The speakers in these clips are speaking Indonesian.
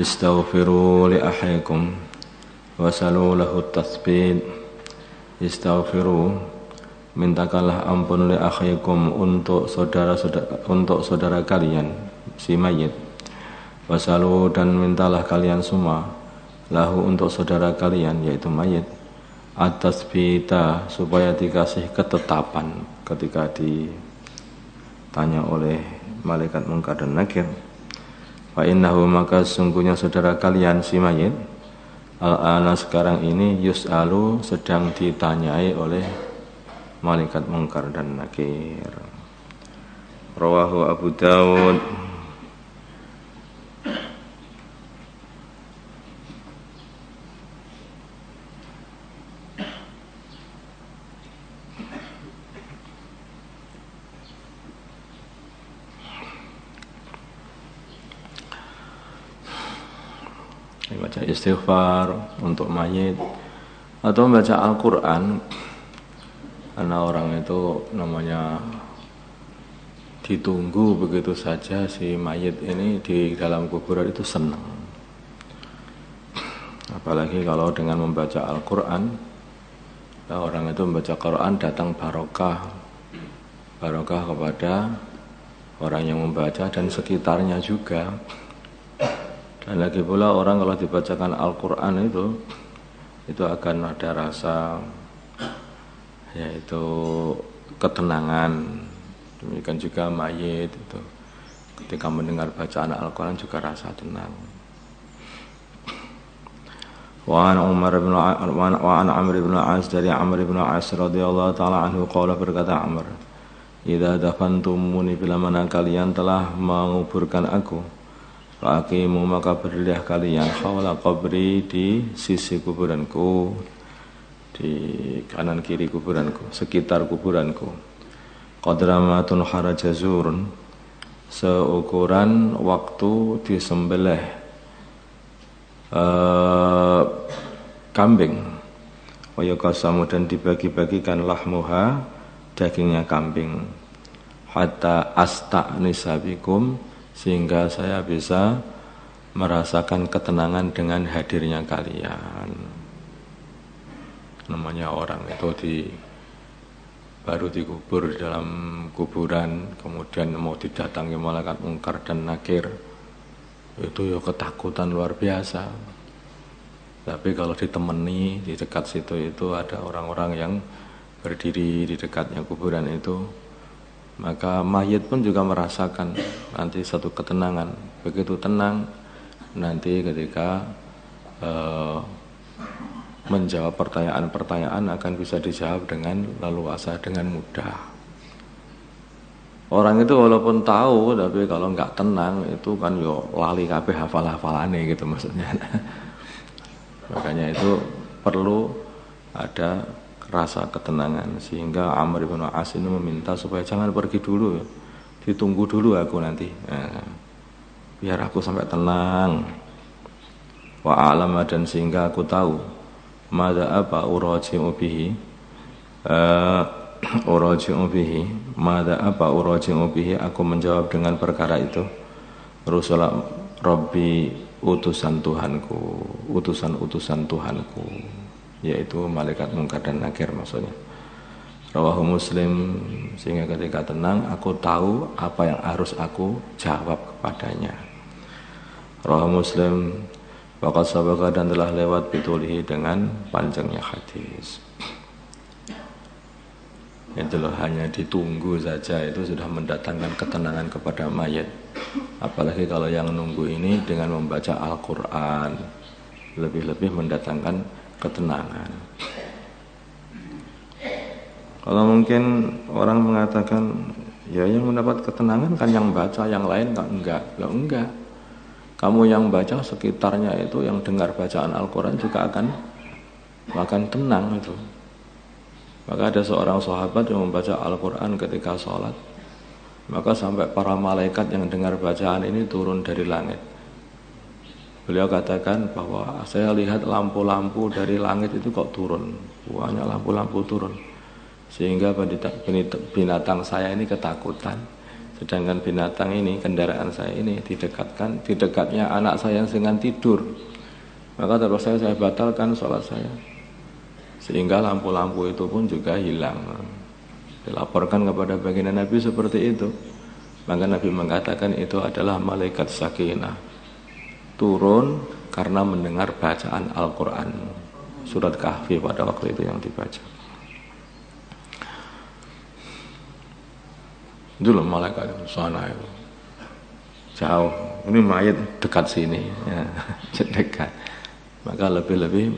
Istaghfiru li akhikum wasalu lahu tathbit. Istaghfiru, mintakanlah ampun li akhikum untuk saudara kalian si mayit. Wasalu, dan mintalah kalian semua lahu untuk saudara kalian yaitu mayit at-tathbita, supaya dikasih ketetapan ketika ditanya oleh malaikat Munkar dan Nakir. Fa innahu, maka sungguhnya saudara kalian si mayit al-ana, sekarang ini yus'alu, sedang ditanyai oleh malaikat Munkar dan Nakir. Rawahu Abu Dawud. Baca istighfar untuk mayit atau membaca Al-Quran, karena orang itu namanya ditunggu begitu saja. Si mayit ini di dalam kuburan itu senang, apalagi kalau dengan membaca Al-Quran. Nah, orang itu membaca Quran datang barokah kepada orang yang membaca dan sekitarnya juga. Dan lagi pula orang kalau dibacakan Al-Quran itu akan ada rasa yaitu ketenangan. Demikian juga mayit itu ketika mendengar bacaan Al-Quran juga rasa tenang. Wa an Amr bin As, dari Amr bin As radhiyallahu taala anhu, qala, berkata Amr, idza dafantumuni, bila mana kalian telah menguburkan aku, faqimu, maka berdirilah kalian hawla qabri, di sisi kuburanku, di kanan kiri kuburanku, sekitar kuburanku. Qadramatun harajazurun, seukuran waktu disembelih kambing. Wa yuqasamu, dan dibagi-bagikan lahmuha, dagingnya kambing. Hatta asta'nisa bikum, sehingga saya bisa merasakan ketenangan dengan hadirnya kalian. Namanya orang itu baru dikubur di dalam kuburan, kemudian mau didatangi malaikat Munkar dan Nakir, itu ya ketakutan luar biasa. Tapi kalau ditemani di dekat situ itu ada orang-orang yang berdiri di dekatnya kuburan itu, maka mayit pun juga merasakan nanti satu ketenangan. Begitu tenang nanti ketika menjawab pertanyaan-pertanyaan akan bisa dijawab dengan leluasa, dengan mudah. Orang itu walaupun tahu, tapi kalau nggak tenang itu kan yo lali kabeh hafal-hafalane gitu maksudnya. Makanya itu perlu ada rasa ketenangan, sehingga Amr bin As ini meminta supaya jangan pergi dulu, ditunggu dulu aku nanti, biar aku sampai tenang. Wa alama, dan sehingga aku tahu, mada apa uraji'u bihi, mada apa uraji'u bihi, aku menjawab dengan perkara itu, Rasulullah Rabbi, utusan Tuhanku, utusan Tuhanku, yaitu malaikat Munkar dan Nakir maksudnya. Rawahu Muslim, sehingga ketika tenang aku tahu apa yang harus aku jawab kepadanya. Rawahu Muslim. Waqad sabaqa, dan telah lewat bitulihi, dengan panjangnya hadis. Itu loh, hanya ditunggu saja itu sudah mendatangkan ketenangan kepada mayat. Apalagi kalau yang nunggu ini dengan membaca Al-Quran, lebih-lebih mendatangkan ketenangan. Kalau mungkin orang mengatakan, ya yang mendapat ketenangan kan yang baca, yang lain kan enggak. Loh, enggak. Kamu yang baca, sekitarnya itu yang dengar bacaan Al-Quran juga akan tenang itu. Maka ada seorang sahabat yang membaca Al-Quran ketika sholat, maka sampai para malaikat yang dengar bacaan ini turun dari langit. Beliau katakan bahwa saya lihat lampu-lampu dari langit itu kok turun, banyak lampu-lampu turun, sehingga binatang saya ini ketakutan. Sedangkan binatang ini, kendaraan saya ini didekatnya anak saya yang sedang tidur. Maka terpaksa saya batalkan sholat saya, sehingga lampu-lampu itu pun juga hilang. Dilaporkan kepada baginda Nabi seperti itu. Maka Nabi mengatakan itu adalah malaikat sakinah, turun karena mendengar bacaan Al-Quran, surat Kahfi pada waktu itu yang dibaca. Itu loh malaikat sana itu jauh, ini mayat dekat sini ya, dekat. Maka lebih-lebih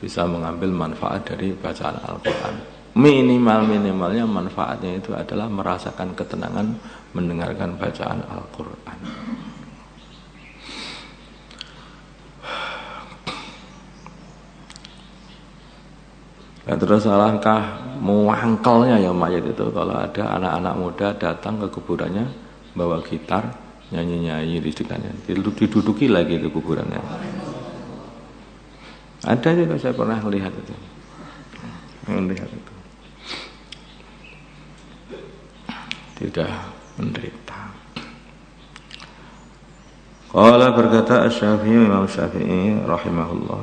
bisa mengambil manfaat dari bacaan Al-Quran. Minimalnya manfaatnya itu adalah merasakan ketenangan mendengarkan bacaan Al-Quran. Dan terus alangkah muangkelnya ya mayat itu kalau ada anak-anak muda datang ke kuburannya bawa gitar, nyanyi-nyanyi di dekatnya, diduduki lagi itu kuburannya. Ada juga, saya pernah melihat itu. Tidak menderita. Qala berkata Asy-Syafi'i, Imam Syafi'i rahimahullah,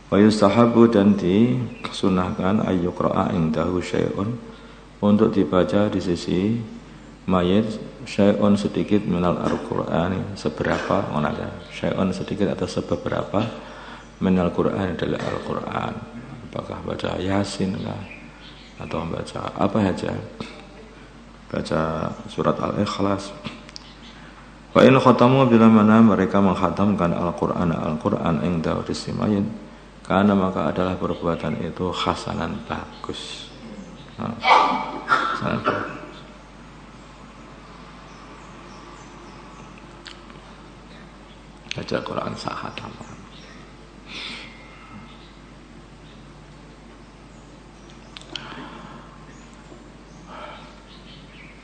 wa yustahabbu, dan disunahkan ayyuqra'a indahu syai'un, untuk dibaca di sisi mayit syai'un sedikit minal Al-Qur'ani, seberapa ada syai'un sedikit atau sebeberapa minal Qur'an dari Al-Qur'an. Apakah baca Yasin lah atau baca apa saja, baca surat Al-Ikhlas. Wa in khatamu, bila mana mereka mengkhatamkan Al-Qur'an inda risi mayit, karena maka adalah perbuatan itu hasanan, bagus. Baca Quran sahatam.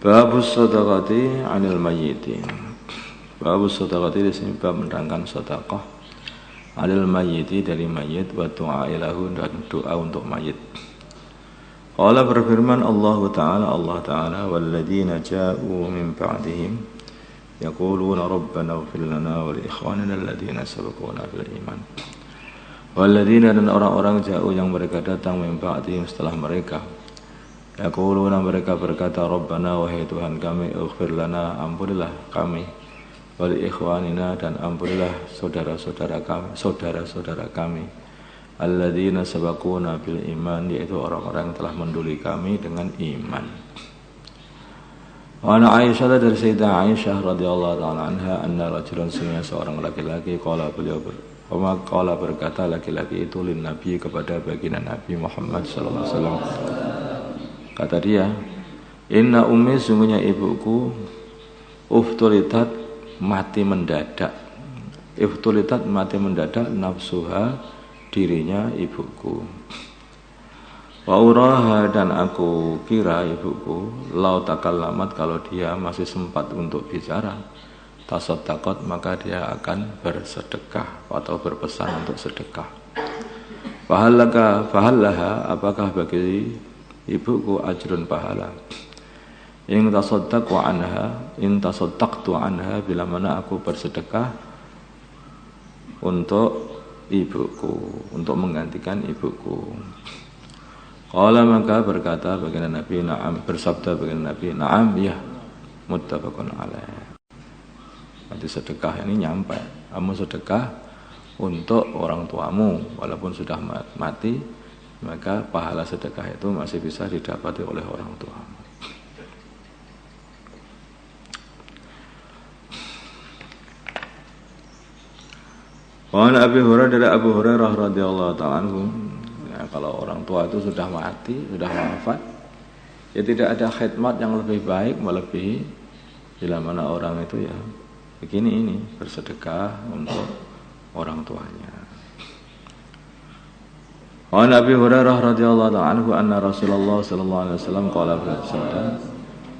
Babus shadaqati 'anil mayyitin. Babus shadaqati di sini bab menerangkan sedekah 'anil mayyiti, dari mayit, wa du'a ilahu, dan doa untuk mayit. Qala, berfirman Allah Ta'ala, walladzina ja'u min ba'dihim yaquluna rabbana ighfir lana wa li ikhwanina alladzina sabaquna bil iman. Walladzina, dan orang-orang ja'u yang mereka datang min ba'dihim setelah mereka, yaquluna, mereka berkata, Rabbana, wahai Tuhan kami, ighfir lana, ampunilah kami, wal ikhwanina, dan ampunilah saudara-saudara kami, alladzina sabaquna bil iman, yaitu orang-orang yang telah mendahului kami dengan iman. Wa ana Aisyah, dari Sayyidah Aisyah radhiyallahu ta'ala anha, anna rajulan, seorang laki-laki, qala berkata laki-laki itu lin Nabi, kepada baginda Nabi Muhammad sallallahu alaihi wasallam. Kata dia, inna ummi, sungguhnya ibuku, uftulitat, mati mendadak. Uftulitat, mati mendadak, nafsuha, dirinya ibuku. Wa uraha, dan aku kira ibuku, lau takallamat, kalau dia masih sempat untuk bicara, tasaddaqat, maka dia akan bersedekah atau berpesan untuk sedekah. Fahallaha, apakah bagi ibuku ajrun, pahala, in tasaddaqtu anha, bila mana aku bersedekah untuk ibuku, untuk menggantikan ibuku. Qala, maka berkata baginda Nabi, na'am, bersabda baginda Nabi, na'am, ya, muttafaqun alaih. Nanti sedekah ini nyampe, kamu sedekah untuk orang tuamu walaupun sudah mati, maka pahala sedekah itu masih bisa didapati oleh orang tuamu. Wa an Abi Hurairah, dari Abu Hurairah radhiyallahu ta'ala anhu, ya, kalau orang tua itu sudah mati, sudah wafat, ya tidak ada khidmat yang lebih baik melebihi bila mana orang itu ya begini ini, bersedekah untuk orang tuanya. Wa an Abi Hurairah radhiyallahu ta'ala anhu, anna Rasulullah sallallahu alaihi wasallam qala, bersabda,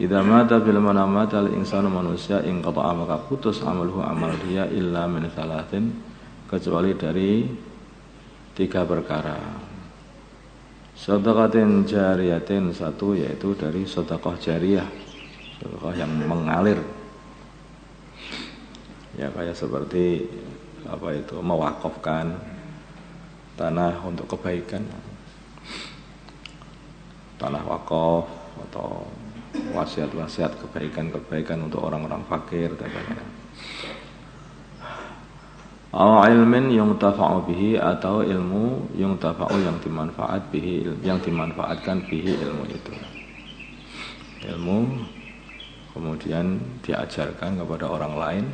Idza mata bil manamata al insanu manusia in qata'a maka putus amaluhu amal dia illa min salatin kecuali dari 3 perkara. Sedekatin jariyatin, satu yaitu dari sedekah jariyah, sedekah yang mengalir. Ya kayak seperti apa itu mewakafkan tanah untuk kebaikan, tanah wakaf atau wasiat-wasiat kebaikan-kebaikan untuk orang-orang fakir dan lain-lain. Aw ilmin yuntafa'u bihi, atau ilmu yuntafa'u yang dimanfaat bihi, yang dimanfaatkan bihi ilmu itu. Ilmu kemudian diajarkan kepada orang lain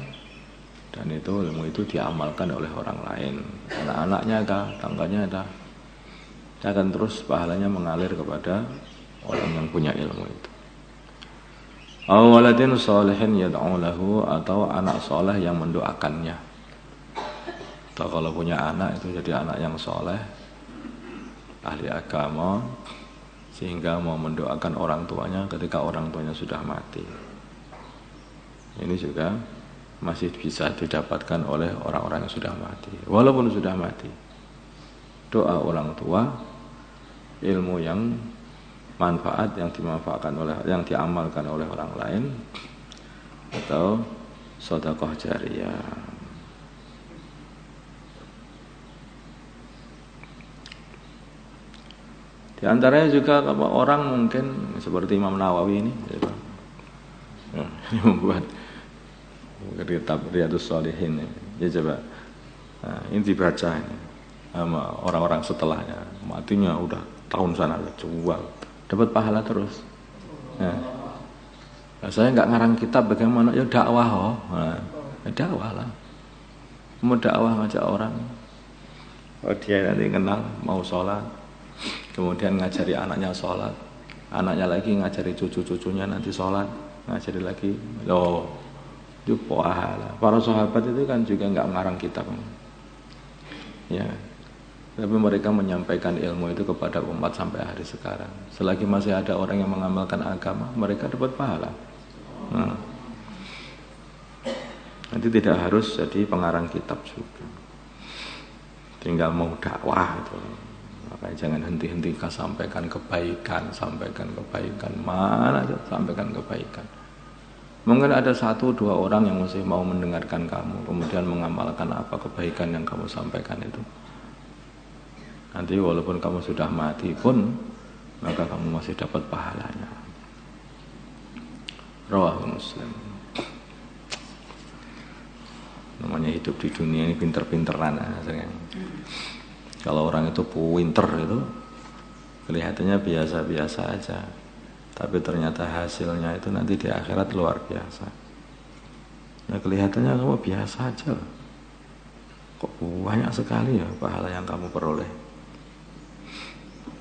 dan itu ilmu itu diamalkan oleh orang lain. Anak-anaknya kah, tangganya kah, akan terus pahalanya mengalir kepada orang yang punya ilmu itu. Aw waladin sholihin yad'u lahu, atau anak soleh yang mendoakannya. Atau kalau punya anak itu jadi anak yang soleh, ahli agama, sehingga mau mendoakan orang tuanya ketika orang tuanya sudah mati. Ini juga masih bisa didapatkan oleh orang-orang yang sudah mati. Walaupun sudah mati, doa orang tua, ilmu yang manfaat yang dimanfaatkan oleh, yang diamalkan oleh orang lain, atau sedekah jariyah. Di antaranya juga orang mungkin seperti Imam Nawawi ini, membuat kitab Riyadhus Shalihin. Ya coba, ini dibaca ini sama orang-orang setelahnya, matinya udah tahun sana jual, dapat pahala terus. Saya nggak ngarang kitab bagaimana, ya dakwah, dakwah lah, mau dakwah ngajak orang, dia nanti kenal mau sholat. Kemudian ngajari anaknya sholat, anaknya lagi ngajari cucu-cucunya nanti sholat, ngajari lagi. Loh, itu pahala. Para sahabat itu kan juga nggak ngarang kitab, ya. Tapi mereka menyampaikan ilmu itu kepada umat sampai hari sekarang. Selagi masih ada orang yang mengamalkan agama, mereka dapat pahala. Nanti tidak harus jadi pengarang kitab juga, tinggal mau dakwah itu. Makanya jangan henti-henti sampaikan kebaikan, mana aja sampaikan kebaikan. Mungkin ada 1-2 orang yang masih mau mendengarkan kamu, kemudian mengamalkan apa kebaikan yang kamu sampaikan itu. Nanti walaupun kamu sudah mati pun, maka kamu masih dapat pahalanya. Rawahu Muslim. Namanya hidup di dunia ini pinter-pinteran aja. Kalau orang itu pinter itu kelihatannya biasa-biasa aja, tapi ternyata hasilnya itu nanti di akhirat luar biasa. Nah kelihatannya kamu biasa aja, kok banyak sekali ya pahala yang kamu peroleh.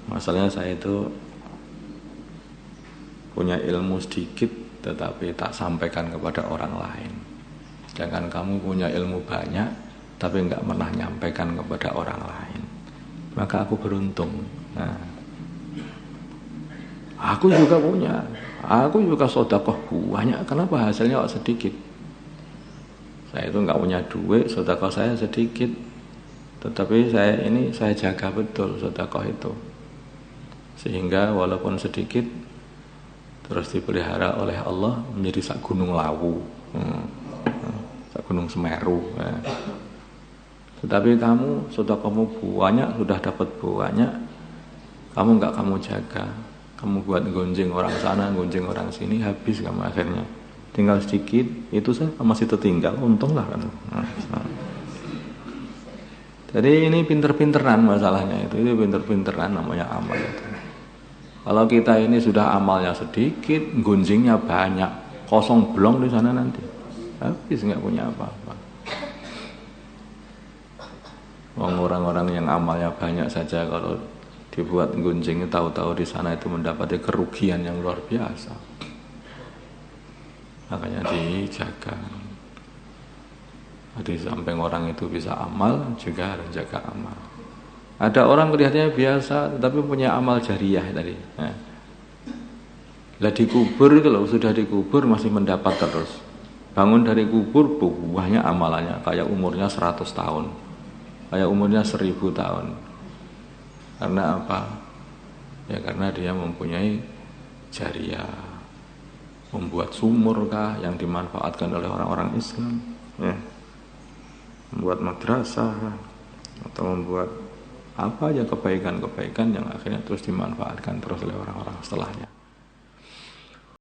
Masalahnya saya itu punya ilmu sedikit tetapi tak sampaikan kepada orang lain. Jangan kamu punya ilmu banyak tapi enggak pernah nyampaikan kepada orang lain, maka aku beruntung. Nah, aku juga punya, aku juga sedekah banyak, kenapa hasilnya kok sedikit? Saya itu enggak punya duit, sedekah saya sedikit, tetapi saya jaga betul sedekah itu, sehingga walaupun sedikit terus dipelihara oleh Allah menjadi sak gunung Lawu, sak gunung Semeru. Tetapi kamu sudah banyak, sudah dapat banyak, kamu enggak kamu jaga, kamu buat gonjeng orang sana, gonjeng orang sini, habis kamu akhirnya. Tinggal sedikit, itu saya masih tertinggal, untunglah kan. Jadi ini pinter-pinteran masalahnya itu pinter-pinteran namanya amal itu. Kalau kita ini sudah amalnya sedikit, gonjengnya banyak, kosong blong di sana nanti, habis nggak punya apa-apa. Orang-orang yang amalnya banyak saja kalau dibuat gunjing, tahu-tahu di sana itu mendapati kerugian yang luar biasa. Makanya dijaga. Di samping orang itu bisa amal, juga harus jaga amal. Ada orang kelihatannya biasa, tetapi punya amal jariyah tadi. Lah dikubur kalau sudah dikubur masih mendapat terus. Bangun dari kubur banyak amalannya, kayak umurnya 100 tahun. Kayak umurnya 1000 tahun. Karena apa? Ya karena dia mempunyai jariah, membuat sumur kah yang dimanfaatkan oleh orang-orang Islam, ya. Membuat madrasah kah? Atau membuat apa aja kebaikan-kebaikan yang akhirnya terus dimanfaatkan terus oleh orang-orang setelahnya.